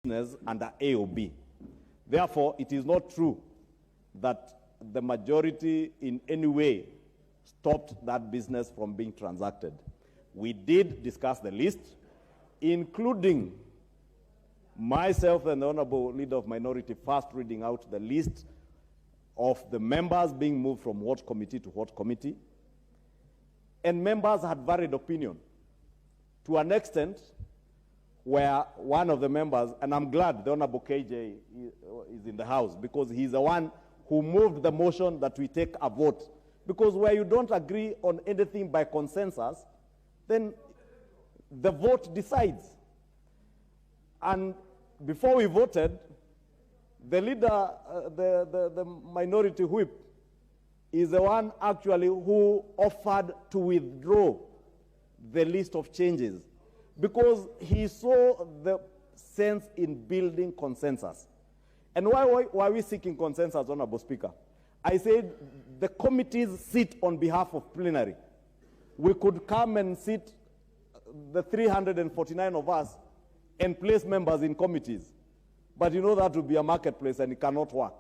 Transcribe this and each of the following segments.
business under A or B. Therefore, it is not true that the majority in any way stopped that business from being transacted. We did discuss the list, including myself and the Honorable Leader of Minority first reading out the list of the members being moved from what committee to what committee. And members had varied opinion to an extent where one of the members, and I'm glad the Honorable KJ is in the House, because he's the one who moved the motion that we take a vote. Because where you don't agree on anything by consensus, then the vote decides. And before we voted, the leader, the minority whip, is the one actually who offered to withdraw the list of changes because he saw the sense in building consensus. And why are we seeking consensus, Honorable Speaker? I said the committees sit on behalf of plenary. We could come and sit, the 349 of us, and place members in committees. But you know that would be a marketplace and it cannot work.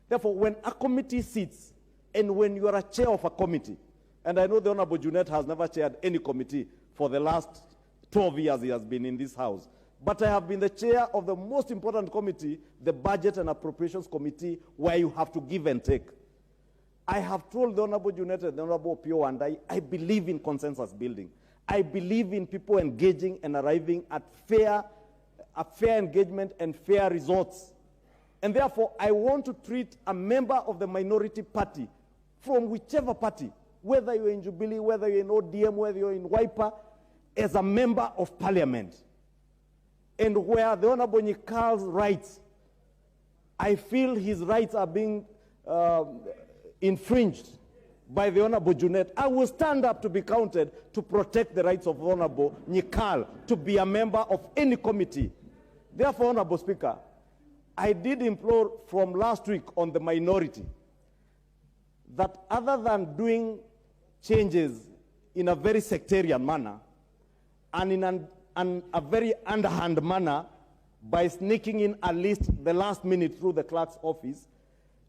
Therefore, when a committee sits, and when you are a chair of a committee, and I know the Honorable Junet has never chaired any committee for the last 12 years he has been in this House, but I have been the chair of the most important committee, the Budget and Appropriations Committee, where you have to give and take. I have told the Honorable Junet and the Honorable Pio, and I believe in consensus building. I believe in people engaging and arriving at fair engagement and fair results. And therefore, I want to treat a member of the minority party from whichever party, whether you're in Jubilee, whether you're in ODM, whether you're in Wiper, as a member of parliament. And where the Honorable Nyikal's rights, I feel his rights are being infringed by the Honorable Junet, I will stand up to be counted to protect the rights of Honorable Nyikal to be a member of any committee. Therefore, Honorable Speaker, I did implore from last week on the minority that other than doing changes in a very sectarian manner and in a very underhand manner by sneaking in at least the last minute through the clerk's office,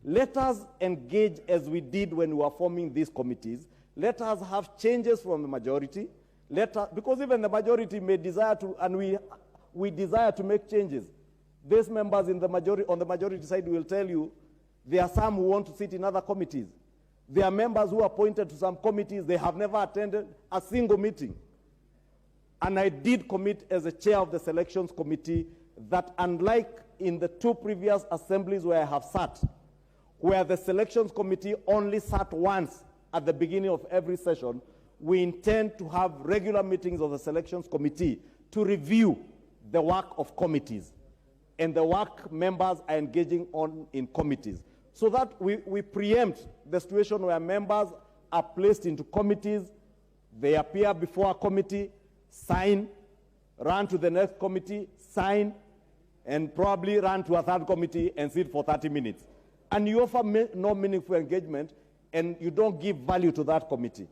let us engage as we did when we were forming these committees. Let us have changes from the majority. Because even the majority may desire to, and we desire to make changes. These members in the majority, on the majority side will tell you there are some who want to sit in other committees. There are members who are appointed to some committees. They have never attended a single meeting. And I did commit as a chair of the selections committee that unlike in the two previous assemblies where I have sat, where the selections committee only sat once at the beginning of every session, we intend to have regular meetings of the selections committee to review the work of committees and the work members are engaging on in committees, so that we preempt the situation where members are placed into committees, they appear before a committee, sign, run to the next committee, sign, and probably run to a third committee and sit for 30 minutes. And you offer no meaningful engagement, and you don't give value to that committee.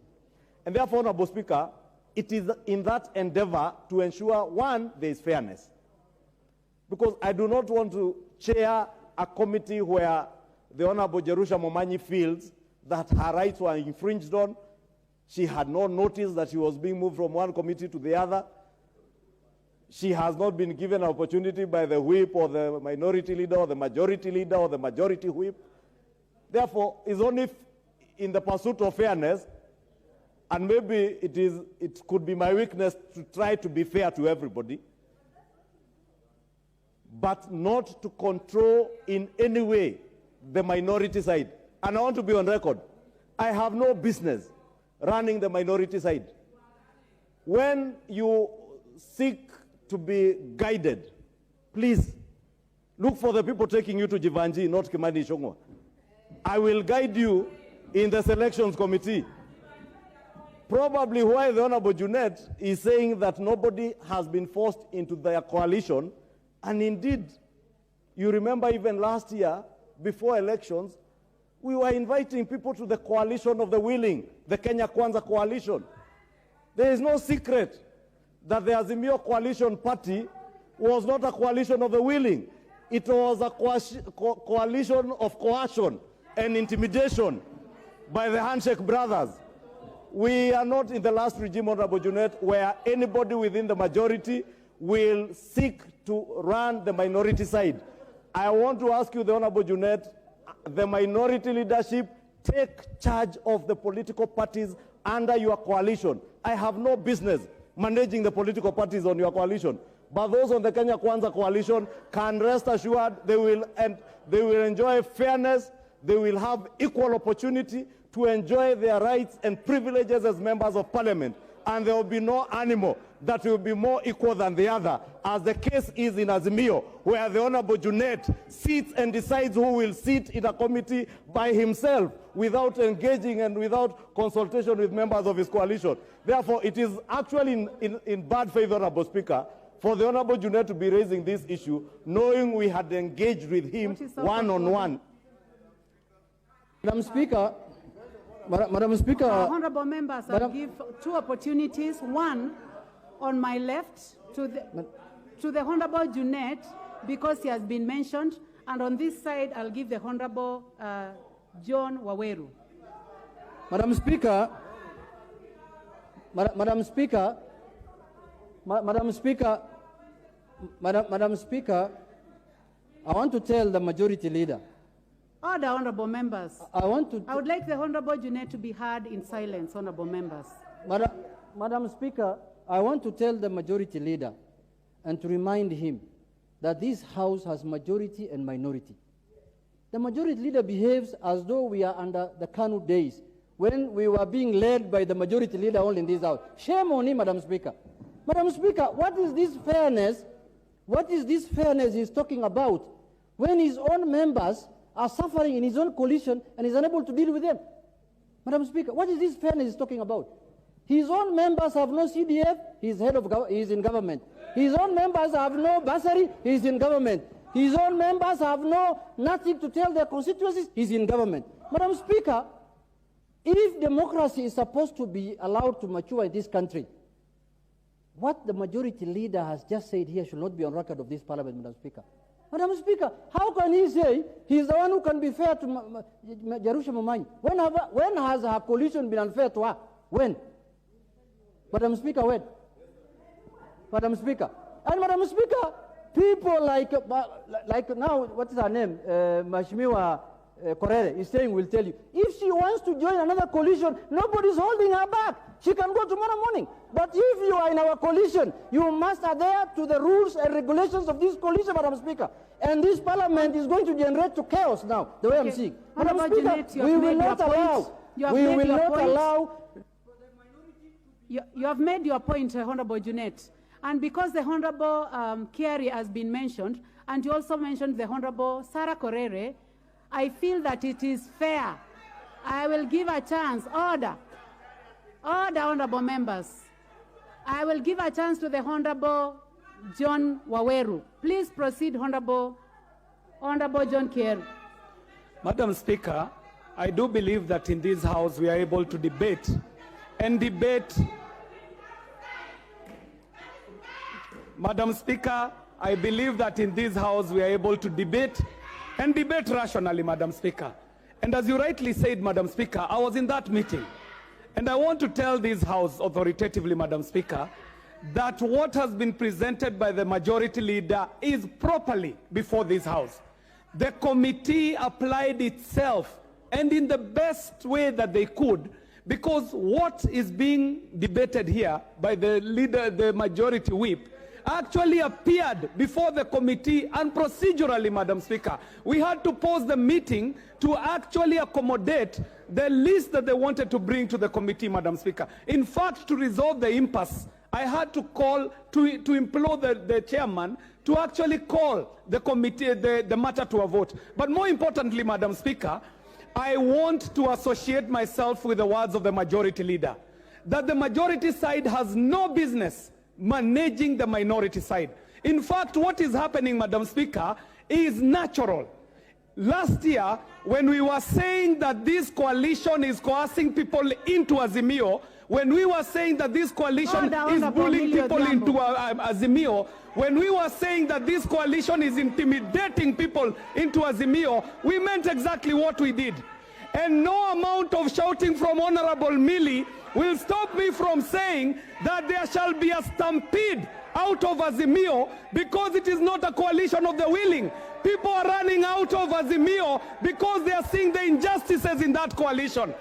And therefore, Honorable Speaker, it is in that endeavor to ensure, one, there is fairness. Because I do not want to chair a committee where the Honorable Jerusha Momanyi feels that her rights were infringed on. She had no notice that she was being moved from one committee to the other. She has not been given an opportunity by the whip or the minority leader or the majority leader or the majority whip. Therefore, it's only in the pursuit of fairness, and maybe it could be my weakness to try to be fair to everybody, but not to control in any way the minority side. And I want to be on record. I have no business running the minority side. When you seek to be guided, please look for the people taking you to Jivanji, not Kimani Ichung'wah. I will guide you in the selections committee. Probably why the Honorable Junet is saying that nobody has been forced into their coalition. And indeed, you remember even last year, before elections, we were inviting people to the coalition of the willing, the Kenya Kwanza coalition. There is no secret that the Azimio coalition party was not a coalition of the willing. It was a coalition of coercion and intimidation by the handshake brothers. We are not in the last regime, Honorable Junet, where anybody within the majority will seek to run the minority side. I want to ask you, the Honorable Junet, the minority leadership, take charge of the political parties under your coalition. I have no business managing the political parties on your coalition. But those on the Kenya Kwanza coalition can rest assured they will enjoy fairness, they will have equal opportunity to enjoy their rights and privileges as members of parliament. And there will be no animal that will be more equal than the other, as the case is in Azimio, where the Honorable Junet sits and decides who will sit in a committee by himself without engaging and without consultation with members of his coalition. Therefore, it is actually in bad faith, Honorable Speaker, for the Honorable Junet to be raising this issue, knowing we had engaged with him one-on-one. Madam Speaker, Madam Speaker. Honourable members, I'll give two opportunities. One, on my left, to the Honourable Junet, because he has been mentioned, and on this side, I'll give the Honourable John Waweru. Madam Speaker, Madam Speaker, Madam Speaker, I want to tell the majority leader. Order, honourable members. I would like the Honourable Junet to be heard in silence, honourable members. Madam Speaker, I want to tell the majority leader and to remind him that this House has majority and minority. The majority leader behaves as though we are under the KANU days, when we were being led by the majority leader only in this House. Shame on him, Madam Speaker. Madam Speaker, what is this fairness? What is this fairness he's talking about when his own members are suffering in his own coalition and is unable to deal with them? Madam Speaker, what is this fairness he's talking about? His own members have no CDF, he's in government. His own members have no bursary, he's in government. His own members have nothing to tell their constituencies, he's in government. Madam Speaker, if democracy is supposed to be allowed to mature in this country, what the majority leader has just said here should not be on record of this parliament, Madam Speaker. Madam Speaker, how can he say he's the one who can be fair to Jerusha Momanyi? When has her coalition been unfair to her? When? Madam Speaker, when? Madam Speaker. And Madam Speaker, people like now, what is her name? Mheshimiwa Korere is saying, will tell you, if she wants to join another coalition, nobody's holding her back. She can go tomorrow morning. But if you are in our coalition, you must adhere to the rules and regulations of this coalition, Madam Speaker. And this parliament is going to generate to chaos now, the way I'm seeing. Madam Speaker, we will not allow. You have made your point, Honourable Junet. And because the Honourable Kerry has been mentioned, and you also mentioned the Honourable Sarah Korere, I feel that it is fair. I will give a chance. Order. Order, honourable members. I will give a chance to the Honourable John Waweru. Please proceed, Honourable John Kerry. Madam Speaker, I do believe that in this House we are able to debate and debate. Madam Speaker, I believe that in this House we are able to debate and debate rationally, Madam Speaker. And as you rightly said, Madam Speaker, I was in that meeting. And I want to tell this House authoritatively, Madam Speaker, that what has been presented by the majority leader is properly before this House. The committee applied itself, and in the best way that they could, because what is being debated here by the leader, the majority whip, actually appeared before the committee, and procedurally, Madam Speaker, we had to pause the meeting to actually accommodate the list that they wanted to bring to the committee, Madam Speaker. In fact, to resolve the impasse, I had to call, to implore the chairman to actually call the committee, the matter to a vote. But more importantly, Madam Speaker, I want to associate myself with the words of the majority leader, that the majority side has no business managing the minority side. In fact, what is happening, Madam Speaker, is natural. Last year, when we were saying that this coalition is coercing people into Azimio, when we were saying that this coalition is bullying people into Azimio, when we were saying that this coalition is intimidating people into Azimio, we meant exactly what we did. And no amount of shouting from Honorable Millie will stop me from saying that there shall be a stampede out of Azimio, because it is not a coalition of the willing. People are running out of Azimio because they are seeing the injustices in that coalition.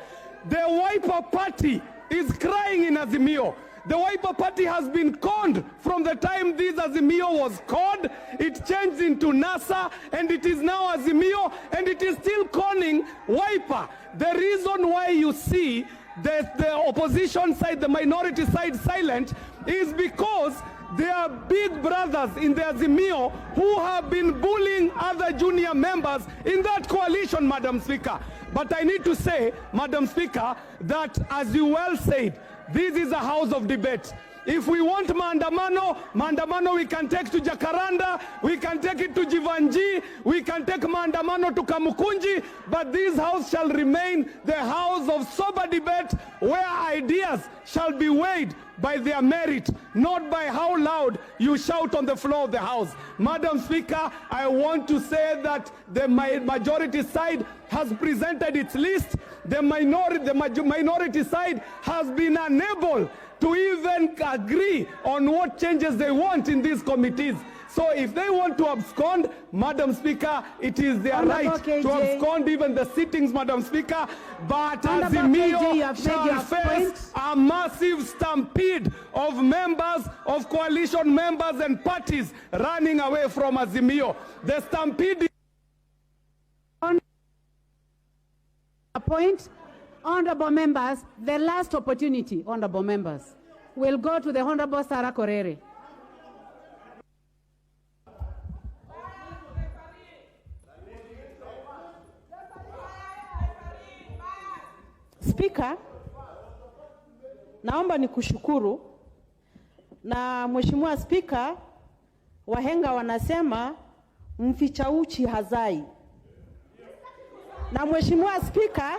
The Wiper Party is crying in Azimio. The Wiper Party has been conned from the time this Azimio was called. It changed into NASA, and it is now Azimio, and it is still conning Wiper. The reason why you see the opposition side, the minority side silent, is because there are big brothers in the Azimio who have been bullying other junior members in that coalition, Madam Speaker. But I need to say, Madam Speaker, that as you well said, this is a house of debate. If we want maandamano we can take to Jacaranda, we can take it to Jivanji, we can take maandamano to Kamukunji, but this house shall remain the house of sober debate, where ideas shall be weighed by their merit, not by how loud you shout on the floor of the house. Madam Speaker, I want to say that the majority side has presented its list. The minority side has been unable to even agree on what changes they want in these committees. So if they want to abscond, Madam Speaker, it is their right to abscond even the sittings, Madam Speaker. But Azimio shall face a massive stampede of members, of coalition members and parties running away from Azimio. The stampede Appoint, honorable members, the last opportunity, honorable members, will go to the Honorable Sarah Korere. Speaker, naomba nikushukuru. Na Mheshimiwa Speaker, wahenga wanasema mficha uchi hazai. Na Mheshimiwa Speaker,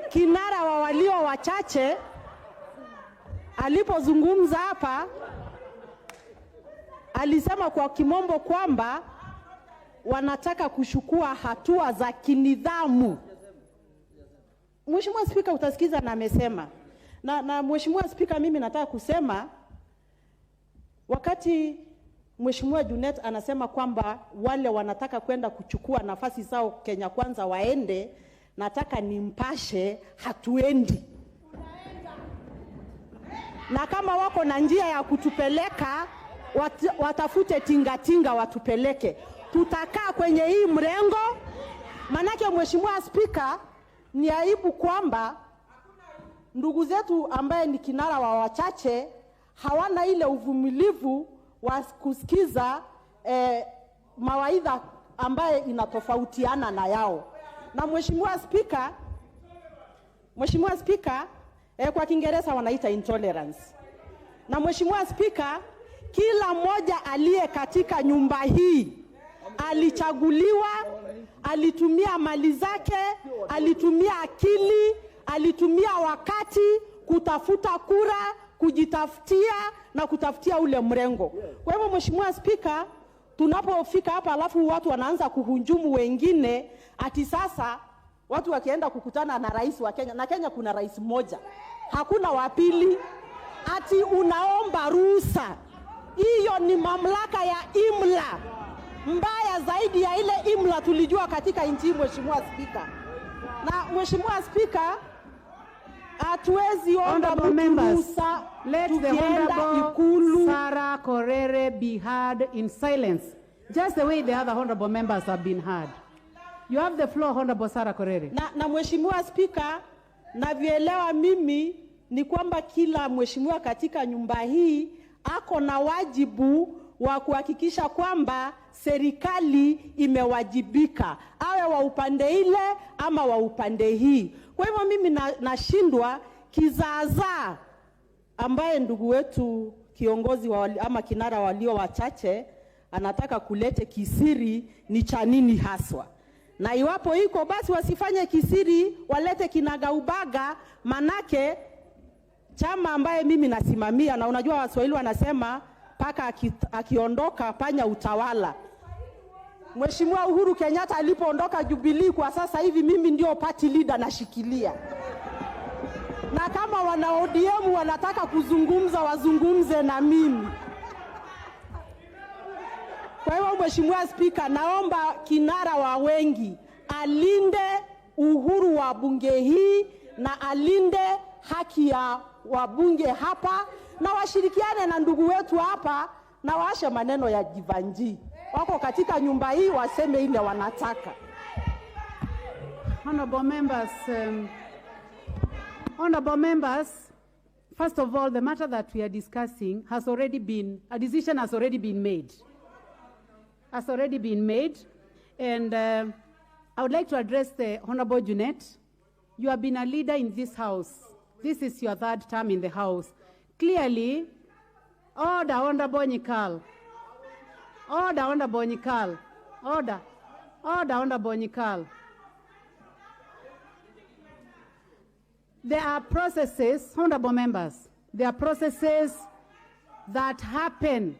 kinara wa walio wachache alipozungumza hapa alisema kwa kimombo kwamba wanataka kuchukua hatua za kinidhamu. Mheshimiwa Speaker, utasikiza na amesema. Na Mheshimiwa Speaker, mimi nataka kusema wakati Mheshimiwa Junet anasema kwamba wale wanataka kwenda kuchukua nafasi zao Kenya Kwanza waende, nataka nimpashe hatuendi. Na kama wako na njia ya kutupeleka, watafute tingatinga watupeleke. Tutakaa kwenye hii mrengo. Manake Mheshimiwa Speaker, ni aibu kwamba ndugu zetu ambaye ni kinara wa wachache hawana ile uvumilivu wa kusikiza mawaidha ambaye inatofautiana na yao. Na Mheshimiwa Speaker, kwa Kiingereza wanaita intolerance. Na Mheshimiwa Speaker, kila mmoja aliye katika nyumba hii alichaguliwa, alitumia mali zake, alitumia akili, alitumia wakati kutafuta kura, kujitafutia na kutafutia ule mrengo. Kwa hivyo Mheshimiwa Speaker, tunapofika hapa alafu watu wanaanza kuhujumu wengine, ati sasa watu wakienda kukutana na rais wa Kenya, na Kenya kuna rais mmoja, hakuna wa pili, ati unaomba ruhusa. Hiyo ni mamlaka ya imla, mbaya zaidi ya ile imla tulijua katika nchi. Mheshimiwa Speaker, na Mheshimiwa Speaker, hatuwezi omba ruhusa. Let the Honorable Sarah Korere be heard in silence, just the way the other honorable members have been heard. You have the floor, Honorable Sarah Korere. Na Mheshimiwa Speaker, navyoelewa mimi ni kwamba kila mheshimiwa katika nyumba hii ako na wajibu wa kuhakikisha kwamba serikali imewajibika, awe wa upande ile ama wa upande hii. Kwa hivyo mimi nashindwa kizaazaa ambaye ndugu wetu kiongozi ama kinara walio wachache anataka kulete kisiri ni cha nini haswa. na iwapo iko basi wasifanye kisiri, walete kinagaubaga, manake chama ambaye mimi nasimamia, na unajua Waswahili wanasema paka akiondoka panya utawala. Mheshimiwa Uhuru Kenyatta alipoondoka Jubilee, kwa sasa hivi mimi ndio party leader nashikilia. Na kama wana ODM wanataka kuzungumza, wazungumze na mimi. Kwa hiyo Mheshimiwa Spika, naomba kinara wa wengi alinde uhuru wa bunge hii na alinde haki ya wabunge hapa, na washirikiane na ndugu wetu hapa na waashe maneno ya jivanji. Wako katika nyumba hii, waseme ile wanataka. Honorable members, first of all, the matter that we are discussing has already been, a decision has already been made. And I would like to address the Honorable Junet. You have been a leader in this house. This is your third term in the house. Clearly, order, Honorable Nyikal. Order, Honorable Nyikal. Order, Honorable Nyikal. There are processes, honorable members, there are processes that happen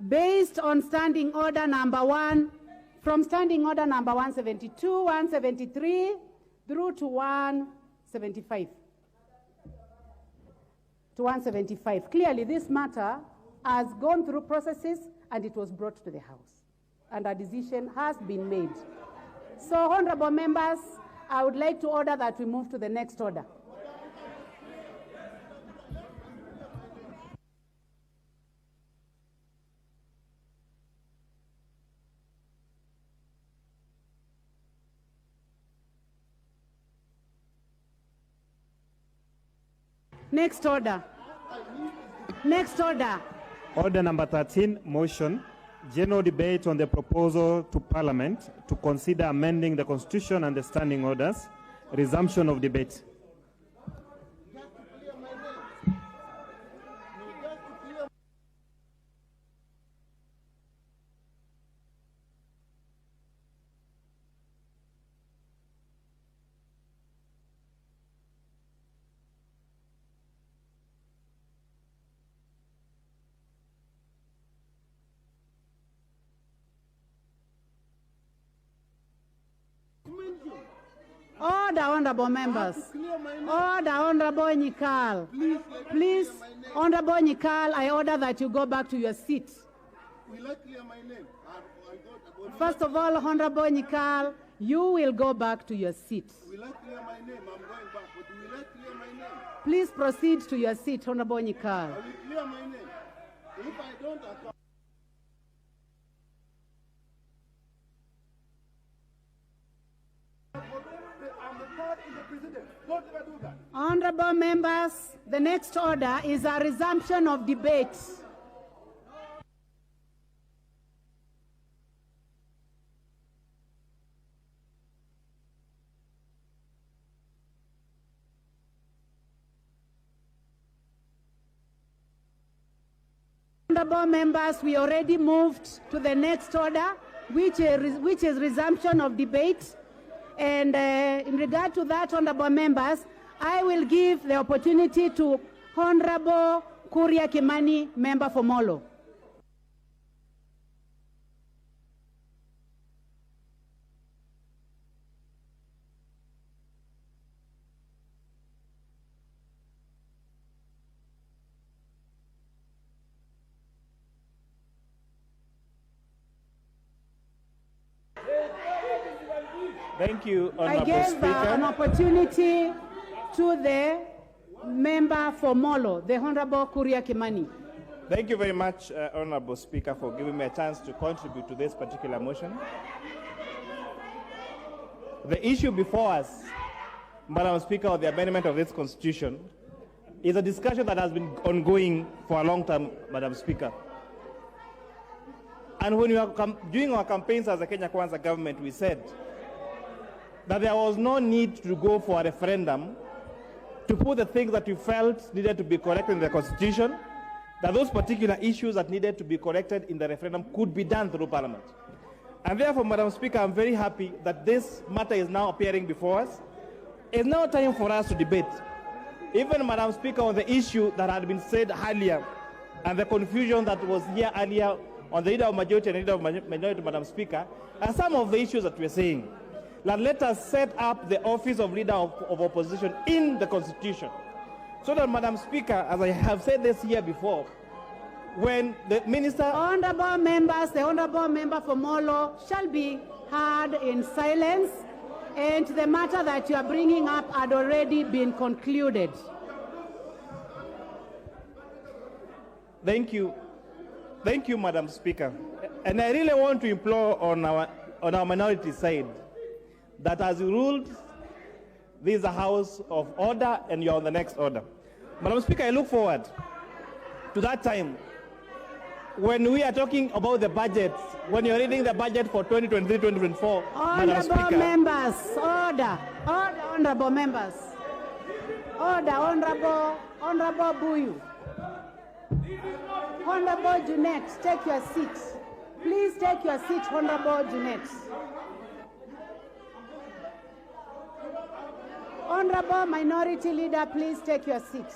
based on standing order number 1, from standing order number 172, 173, through to 175. To 175. Clearly, this matter has gone through processes and it was brought to the House. And a decision has been made. So, honorable members, I would like to order that we move to the next order. Next order. Next order. Order number 13, motion. General debate on the proposal to Parliament to consider amending the Constitution and the standing orders. Resumption of debate. Order, honorable members. Order, honorable Nyikal. Please, honorable Nyikal, I order that you go back to your seat. Will I clear my name? First of all, honorable Nyikal, you will go back to your seat. Will I clear my name? I'm going back, but will I clear my name? Please proceed to your seat, honorable Nyikal. I will clear my name. If I don't, I come. Honorable members, the next order is a resumption of debate. Honorable members, we already moved to the next order, which is resumption of debate. And in regard to that, honorable members, I will give the opportunity to Honorable Kuria Kimani, member for Molo. Thank you, Honorable I gave Speaker. an opportunity to the member for Molo, the Honorable Kuria Kimani. Thank you very much, Honorable Speaker, for giving me a chance to contribute to this particular motion. The issue before us, Madam Speaker, of the amendment of this Constitution is a discussion that has been ongoing for a long time, Madam Speaker. And when we were doing our campaigns as a Kenya Kwanza government, we said that there was no need to go for a referendum to put the things that we felt needed to be corrected in the Constitution, that those particular issues that needed to be corrected in the referendum could be done through Parliament. And therefore, Madam Speaker, I'm very happy that this matter is now appearing before us. It's now time for us to debate. Even, Madam Speaker, on the issue that had been said earlier and the confusion that was here earlier on the leader of majority and leader of minority, Madam Speaker, and some of the issues that we're saying. Let us set up the office of leader of opposition in the Constitution. So that, Madam Speaker, as I have said this here before, when the minister... Honorable members, the honorable member for Molo shall be heard in silence, and the matter that you are bringing up had already been concluded. Thank you. Thank you, Madam Speaker. And I really want to implore on our minority side that as you ruled, this is a house of order and you're on the next order. Madam Speaker, I look forward to that time when we are talking about the budget, when you're reading the budget for 2023-2024, Madam Speaker. Honorable members, order. Order, honorable members. Order, honorable Buyu. Honorable Junet, take your seat. Please take your seat, Honorable Junet. Honorable Minority Leader, please take your seat.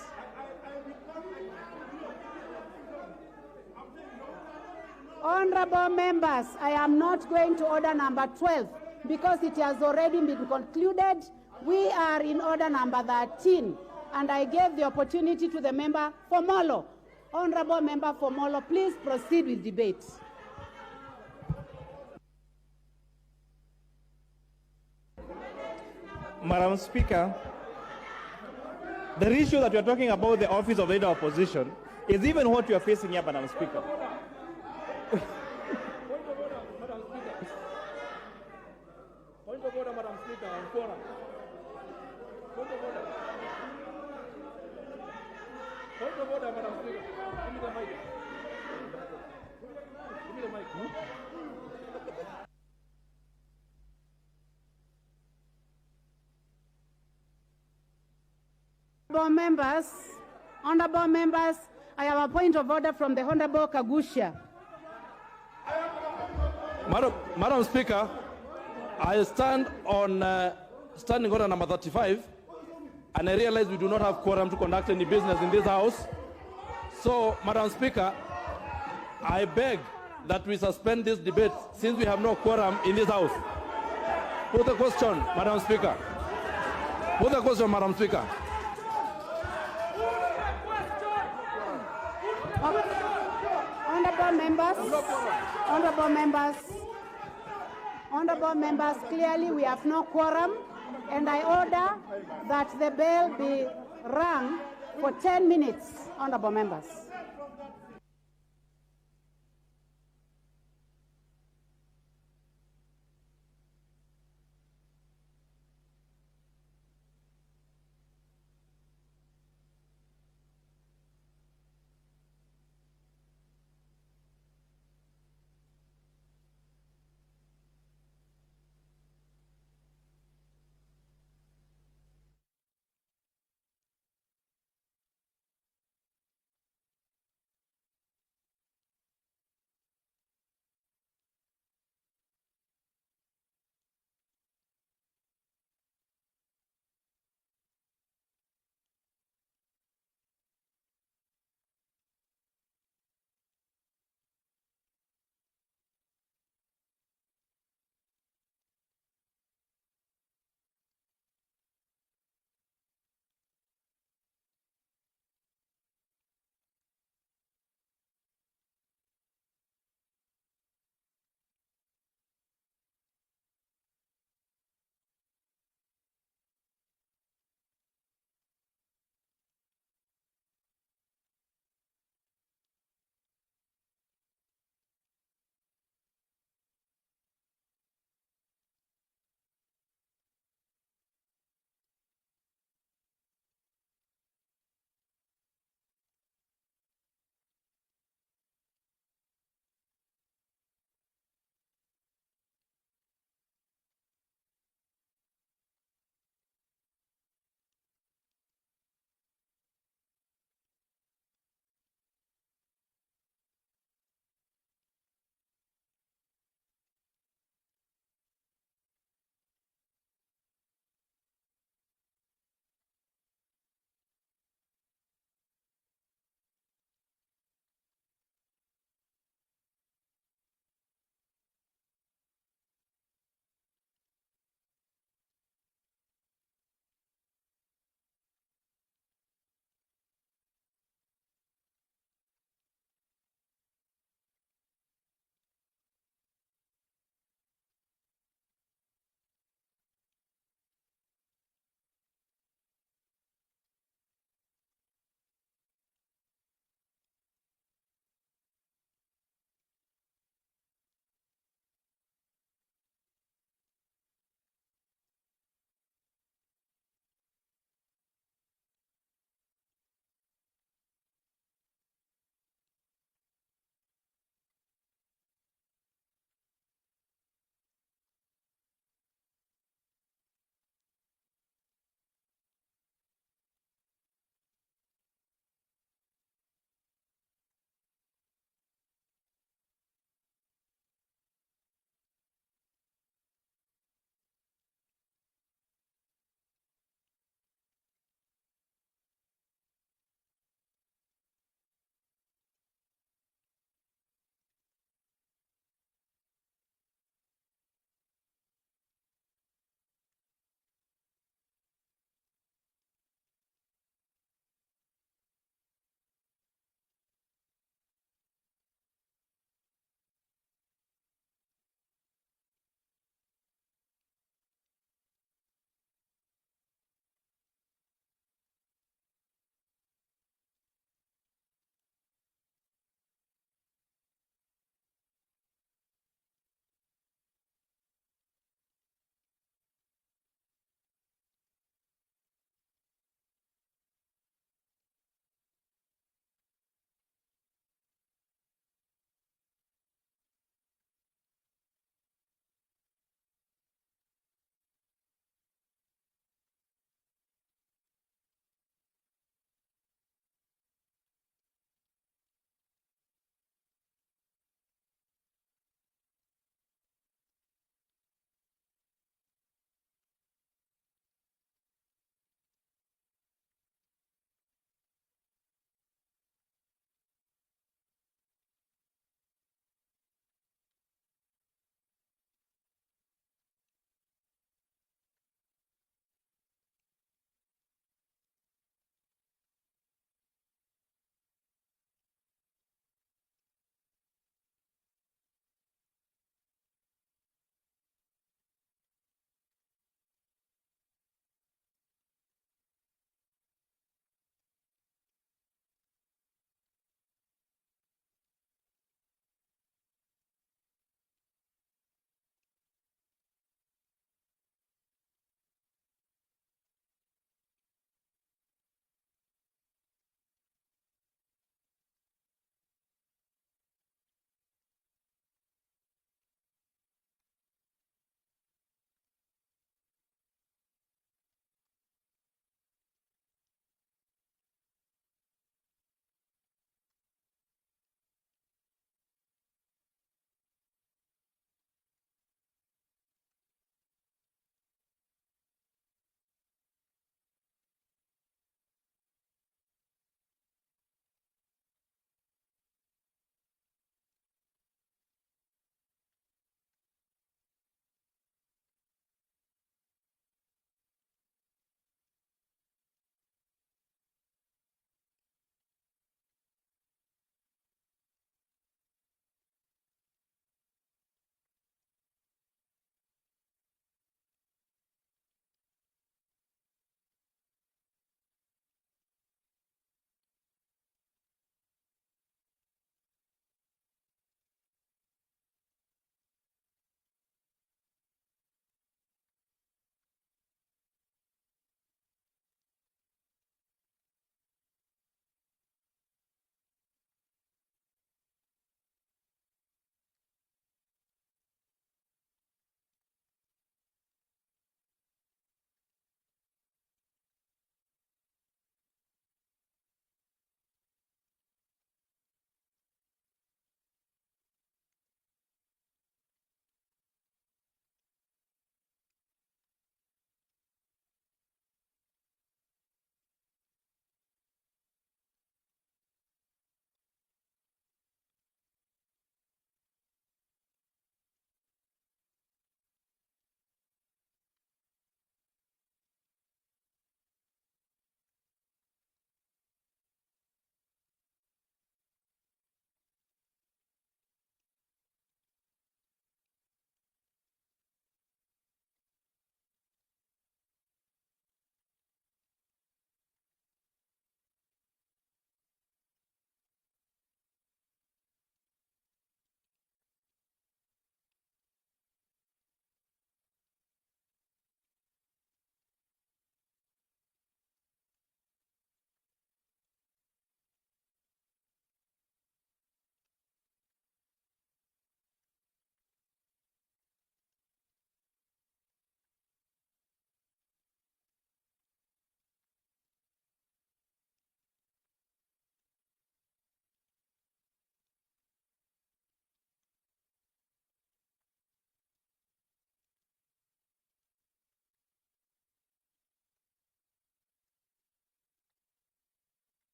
Honorable members, I am not going to order number 12 because it has already been concluded. We are in order number 13, and I gave the opportunity to the member for Molo. Honorable member for Molo, please proceed with debate. Madam Speaker, the issue that we are talking about, the office of leader of opposition, is even what we are facing here, Madam Speaker. Point of order, Madam Speaker, on quorum. Point of order. Point of order, Madam Speaker. Give me the mic. Give me the mic. Honorable members, I have a point of order from the Honorable Kagusha. Madam Speaker, I stand on standing order number 35, and I realize we do not have quorum to conduct any business in this house. So, Madam Speaker, I beg that we suspend this debate since we have no quorum in this house. Put the question, Madam Speaker. Put the question, Madam Speaker. Honorable members, clearly we have no quorum, and I order that the bell be rung for 10 minutes, honorable members.